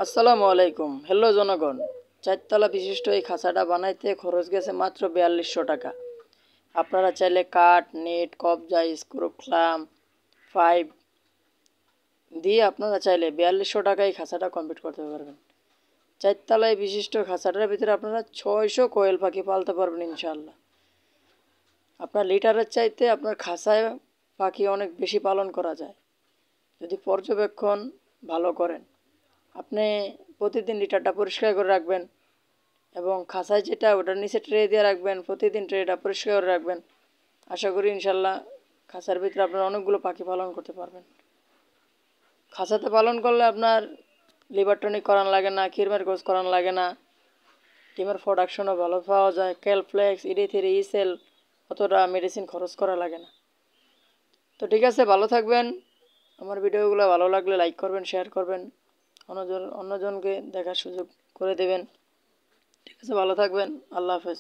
আসসালামু আলাইকুম। হ্যালো জনগণ, চারতলা বিশিষ্ট এই খাঁচাটা বানাইতে খরচ গেছে মাত্র ৪২০০ টাকা। আপনারা চাইলে কাঠ, নেট, কবজা, স্ক্রু, ক্লাম, পাইপ দিয়ে আপনারা চাইলে ৪২০০ টাকায় এই খাঁচাটা কমপ্লিট করতে পারবেন। চারতলায় বিশিষ্ট খাঁচাটার ভিতরে আপনারা ৬০০ কোয়েল পাখি পালতে পারবেন ইনশাআল্লাহ। আপনার লিটারের চাইতে আপনার খাঁচায় পাখি অনেক বেশি পালন করা যায় যদি পর্যবেক্ষণ ভালো করেন। আপনি প্রতিদিন লিটারটা পরিষ্কার করে রাখবেন এবং খাঁচায় যেটা ওটার নিচে ট্রে দিয়ে রাখবেন, প্রতিদিন ট্রেটা পরিষ্কার করে রাখবেন। আশা করি ইনশাল্লাহ খাঁচার ভিতরে আপনারা অনেকগুলো পাখি পালন করতে পারবেন। খাঁচাতে পালন করলে আপনার লিভার টনিক করানো লাগে না, কিরমের কোর্স করানো লাগে না, ডিমের প্রোডাকশনও ভালো পাওয়া যায়, ক্যালফ্লেক্স, ইডি3, ইসেল অতটা মেডিসিন খরচ করা লাগে না। তো ঠিক আছে, ভালো থাকবেন। আমার ভিডিওগুলো ভালো লাগলে লাইক করবেন, শেয়ার করবেন, অন্যজনকে দেখার সুযোগ করে দেবেন। ঠিক আছে, ভালো থাকবেন। আল্লাহ হাফেজ।